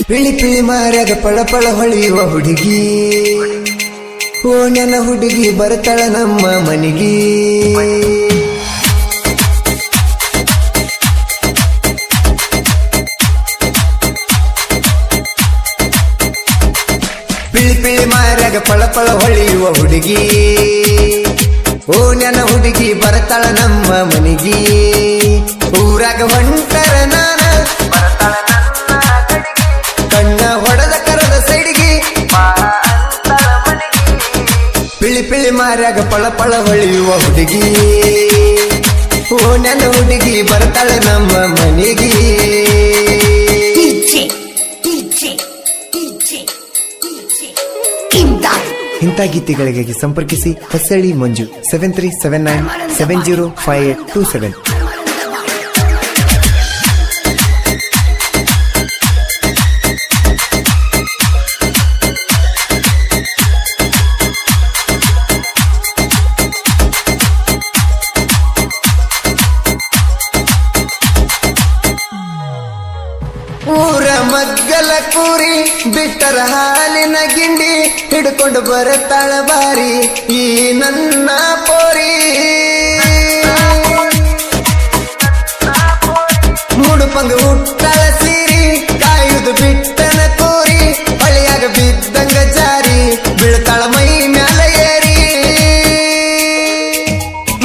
ಪಿಳಿ ಪಿಳಿ ಮಾರ್ಯಾಗ ಪಳ ಪಳ ಹೊಳೆಯುವ ಹುಡುಗಿ, ಓ ನನ್ನ ಹುಡುಗಿ ಬರ್ತಾಳ ನಮ್ಮ ಮನಿಗಿ. ಪಿಳಿ ಪಿಳಿ ಮಾರ್ಯಾಗ ಪಳ ಪಳ ಹೊಳೆಯುವ ಹುಡುಗಿ, ಓ ನನ್ನ ಹುಡುಗಿ ಬರ್ತಾಳ ನಮ್ಮ ಮನಿಗಿ. ಊರಾಗ ಹೊಂಟರ ನಾನ ಕಣ್ಣ ಹೊಡೆದ ಕರದ ಸೈಡಿಗೆ, ಪಿಳಿ ಪಿಳಿ ಮಾರ್ಯಾಗ ಪಳ ಪಳ ಹೊಳೆಯುವ ಹುಡುಗಿ, ಓ ನನ್ನ ಹುಡುಗಿ ಬರ್ತಾಳೆ ನಮ್ಮ ಮನೆಗೆ. ಇಂಥ ಗೀತೆಗಳಿಗಾಗಿ ಸಂಪರ್ಕಿಸಿ ಹೊಸಳ್ಳಿ ಮಂಜು 7379705827. ಊರ ಮಗ್ಗಲ ಕೂರಿ ಬಿಟ್ಟರ ಹಾಲಿನ ಗಿಂಡಿ ಹಿಡ್ಕೊಂಡು ಬರುತ್ತಾಳ ಬಾರಿ ಈ ನನ್ನ ಪೋರಿ. ಮುಡುಪಂಗ ಹುಟ್ಟಾಳ ಸೀರಿ ಕಾಯುದು ಬಿಟ್ಟನ ಕೂರಿ, ಹೊಳೆಯಾಗ ಬಿದ್ದಂಗ ಜಾರಿ ಬೀಳ್ತಾಳ ಮೈ ಮ್ಯಾಲ ಏರಿ.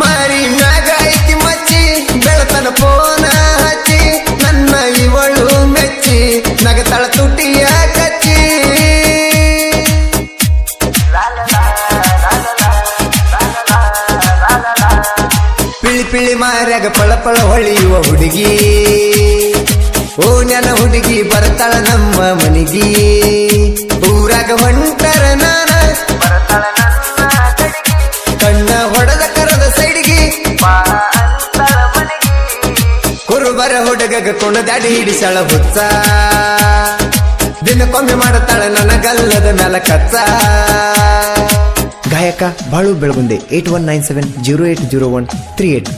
ಮಾರಿ ಮ್ಯಾಗ ಐತಿ ಮಚ್ಚಿ ಬೆಳತನ ಪೋನ ಹಚ್ಚಿ, ನನ್ನ ಇವಳು ಮೆಚ್ಚಿ ನಗತಾಳ ತುಟಿಯ ಕಚ್ಚಿ. ಪಿಳಿ ಪಿಳಿ ಮಾರ್ಯಾಗ ಪಳ ಪಳ ಹೊಳೆಯುವ ಹುಡುಗಿ, ಓ ನನ್ನ ಹುಡುಗಿ ಬರ್ತಾಳ ನಮ್ಮ ಮನಿಗಿ. ಊರಾಗ ಹೊಂಟರ ನಾನ ಕಣ್ಣ ಹೊಡೆದ ಕರದ ಸೈಡಿಗೆ, ಕುರುಬರ ಹುಡುಗಗ ಕುಣದಾಡಿ ಹಿಡಿಸಳ ಹುಚ್ಚ, ದಿನಕ್ಕೊಮ್ಮೆ ಮಾಡುತ್ತಾಳ ನನ್ನ ಗಲ್ಲದ ಮ್ಯಾಲ ಕಚ್ಚ. ಗಾಯಕ ಬಾಳು ಬೆಳಗುಂದೆ 8197080138.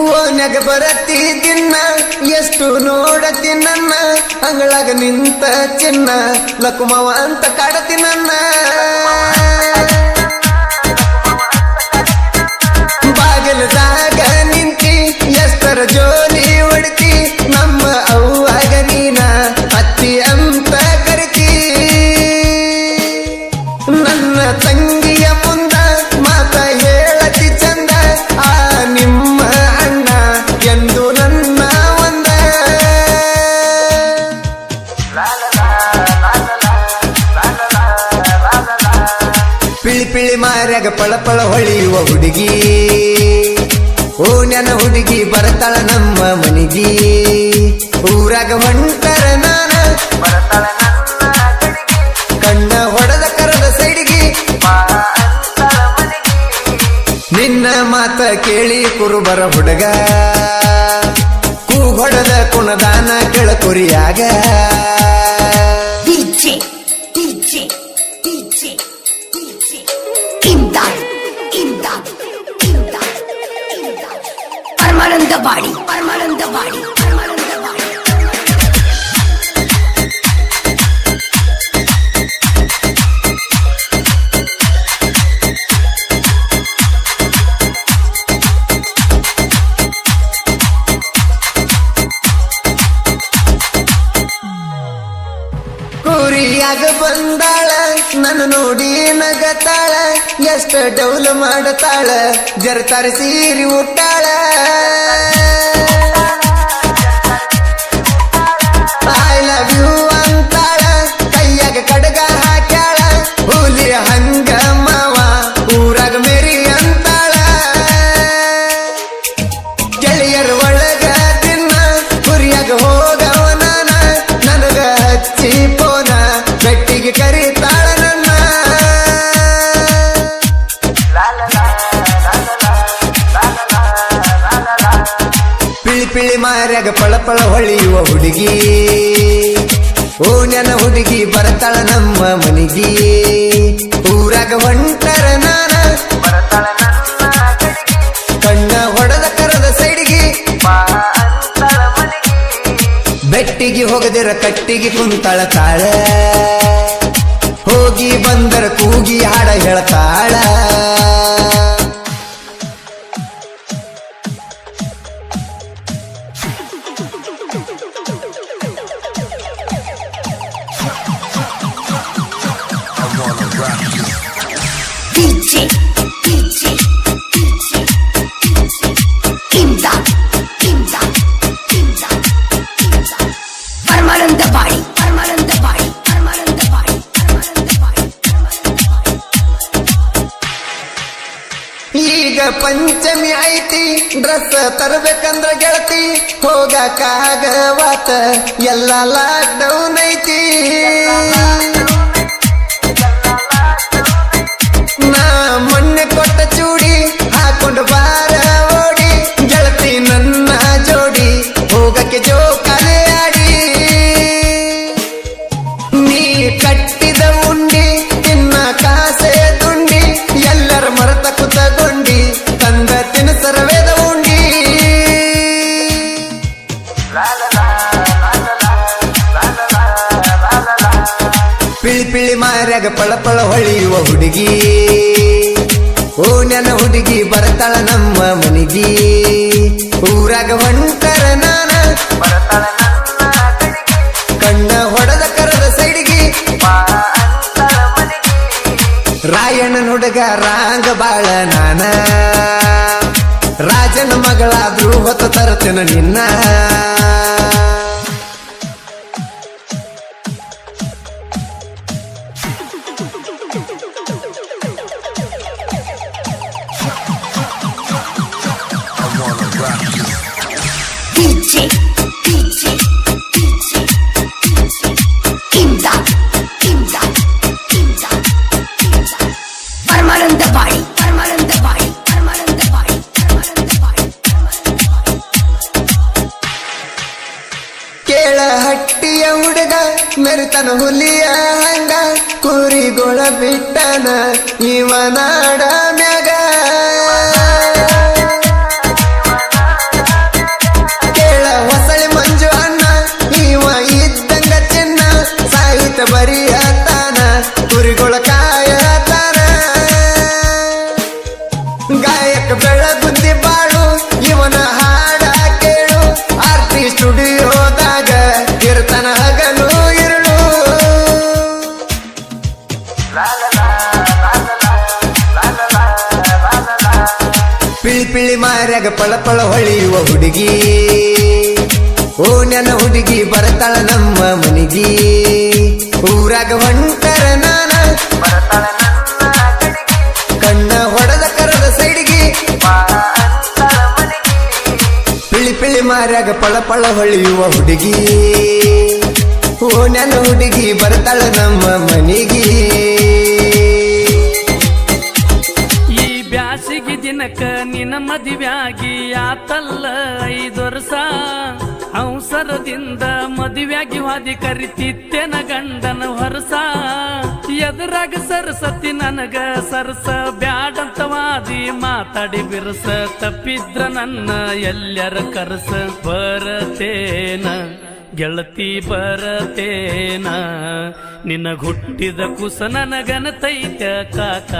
ಓನ್ಯಾಗ ಬರತ್ತಿದ್ದಿನ್ನ ಎಷ್ಟು ನೋಡತಿ ನನ್ನ, ಅಂಗಳಾಗ ನಿಂತ ಚಿನ್ನ ಲಕುಮವ ಅಂತ ಕಾಡತಿ ನನ್ನ. ಬಾಗಿಲದಾಗ ನಿಂತಿ ಎಷ್ಟರ ಜೋಲಿ ಹೊಡಿತಿ, ನಮ್ಮ ಅವ್ವಾಗ ನೀನ ಅತ್ತಿ ಅಂತ ಕರಿತಿ. ನನ್ನ ತಂಗಿಯ ಮುಂದ ಮಾತ ಹೇಳತಿ ಚಂದ, ಆ ನಿಮ್ಮ ಅಣ್ಣ ಎಂದು ನನ್ನ ಒಂದ. ಪಿಳಿ ಪಿಳಿ ಮಾರ್ಯಾಗ ಪಳ ಪಳ ಹೊಳೆಯುವ ಹುಡುಗಿ, ಓ ನನ್ನ ಹುಡುಗಿ ಬರ್ತಾಳ ನಮ್ಮ ಮನಿಗಿ. ಊರಾಗ ಹೊಂಟರ ನಾನ ಕಣ್ಣ ಹೊಡೆದ ಕರದ ಸೈಡಿಗೆ, ನಿನ್ನ ಮಾತ ಕೇಳಿ ಕುರುಬರ ಹುಡುಗ ಕೂಗೊಡದ ಕುಣದಾನ ಕೆಳಕುರಿಯಾಗ. ಪರಮಾನಂದವಾಡಿ ಪರಮಾನಂದವಾಡಿ ಪರಮಾನಂದವಾಡಿ. ಕೂರಿಯಾಗ ಬಂದಾಳ ನನ್ನ ನೋಡಿ ನಗತಾಳ, ಎಷ್ಟ ಡೌಲ್ ಮಾಡತಾಳ ಜರ್ತಾರ ಸೀರಿ ಉಟ್ಟಾಳ. ಐ ಲವ್ ಯು ಅಂತಾಳ, ಕೈಯಾಗ ಕಡಗ ಹಾಕ್ಯಾಳ, ಪಿಳಿ ಮಾರ್ಯಾಗ ಪಳಪಳ ಹೊಳಿಯುವ ಹುಡುಗಿ ಓನ್ಯನ ಹುಡುಗಿ ಬರ್ತಾಳ ನಮ್ಮ ಮನಿಗಿ ಊರಾಗ ಹೊಂಟರ ನಾನ ಕಣ್ಣ ಹೊಡೆದ ಕರದ ಸೈಡಿಗೆ ಬೆಟ್ಟಿಗೆ ಹೋಗದಿರ ಕಟ್ಟಿಗೆ ಕುಂತಾಳ ತಾಳ ಹೋಗಿ ಬಂದರ ಕೂಗಿ ಹಾಡ ಹೇಳ್ತಾಳ ಈಗ ಪಂಚಮಿ ಐತಿ ಡ್ರೆಸ್ ತರಬೇಕಂದ್ರ ಗೆಳತಿ ಹೋಗಕ್ಕಾಗವಾತ ಎಲ್ಲ ಲಾಕ್ ಡೌನ್ ಐತಿ ನಾ ಮೊನ್ನೆ ಕೊಟ್ಟ ಚೂಡಿ ಹಾಕೊಂಡು ಬಾರ ಓಡಿ ಗೆಳತಿ ನನ್ನ ಜೋಡಿ ಹೋಗಕ್ಕೆ ಜೋಕಾಲಿ ಆಡಿ ನೀ ಕಟ್ಟಿದ ಉಂಡಿ ತಿನ್ನ ಕಾಸೆ ದುಂಡಿ ಎಲ್ಲರ ಮರೆತ ಕುತಗೊಂಡಿ ತಂದ ತಿನಸರವೇದ ಉಂಡಿ ಪಿಳಿ ಪಿಳಿ ಮಾರ್ಯಾಗ ಪಳಪಳ ಹೊಳಿಯುವ ಹುಡುಗಿ ಓನ್ಯನ ಹುಡುಗಿ ಬರ್ತಾಳ ನಮ್ಮ ಮನಿಗಿ ಊರಾಗ ಹೊಂಟರ ನಾನ ಕಣ್ಣ ಹೊಡೆದ ಕರದ ಸೈಡಿಗೆ ರಾಯಣ್ಣನ ಹುಡುಗ ರಾಂಗ ಬಾಳ ನಾನ ರಾಜನ ಮಗಳಾದ್ರೂ ಹೊತ್ತು ತರತೇನ ನಿನ್ನ ಕೇಳ ಹಟ್ಟಿಯ ಹುಡುಗ ಮೆರಿತನ ಹುಲಿಯ ಹಂಗ ಕುರಿಗೊಳ ಬಿಟ್ಟನ ಇವನಾಡ ಮ್ಯಾಗ ಕೇಳ ಹೊಸಳಿ ಮಂಜು ಅಣ್ಣ ಇವ ಇದ್ದಂಗ ಚಿನ್ನ ಸಾಹಿತ್ಯ ಬರಿಯತಾನ ಕುರಿಗೊಳ ಕಾಯತಾನ ಗಾಯಕ ಬೆಳಗುಂದಿ ಬಾಳು ಇವನ ಹಾಡ ಕೇಳು ಆರ್ತಿ ಸ್ಟುಡಿಯೋದಾಗ ಇರ್ತಾನ ಹಗಲು ಇರುಳು ಪಿಳಿ ಪಿಳಿ ಮಾರ್ಯಾಗ ಪಳಪಳ ಹೊಳಿಯುವ ಹುಡುಗಿ ಓನ್ಯನ ಹುಡುಗಿ ಬರ್ತಾಳ ನಮ್ಮ ಮನಿಗಿ ಊರಾಗ ಹೊಂಟರ ನಾನ ಕಣ್ಣ ಹೊಡೆದ ಕರದ ಸೈಡಿಗೆ ಪಿಳಿ ಪಿಳಿ ಮಾರ್ಯಾಗ ಪಳಪಳ ಹೊಳಿಯುವ ಹುಡುಗಿ ಓನ್ಯನ ಹುಡುಗಿ ಬರ್ತಾಳ ನಮ್ಮ ಮನಿಗಿ ಈ ಬ್ಯಾಸಿಗೆ ದಿನಕ್ಕ ನಿನ್ನ ಮದುವೆಯಾಗಿ ಆತಲ್ಲ 5 ವರ್ಷ ಅವಸರದಿಂದ ಮದುವೆಯಾಗಿ ಹಾದಿ ಕರಿತಿತ್ತೇನ ಗಂಡನ ಹೊರಸ ಎದುರಾಗ ಸರಸತಿ ನನಗ ಸರಸ ಬ್ಯಾಡಂತವಾದಿ ಮಾತಾಡಿ ಬಿರಸ ತಪ್ಪಿದ್ರ ನನ್ನ ಎಲ್ಲರ ಕರಸ ಬರತೇನ ಗೆಳತಿ ಬರತೇನ ನಿನ್ನ ಹುಟ್ಟಿದ ಕುಸ ನನಗನತೈತ ಕಾಕ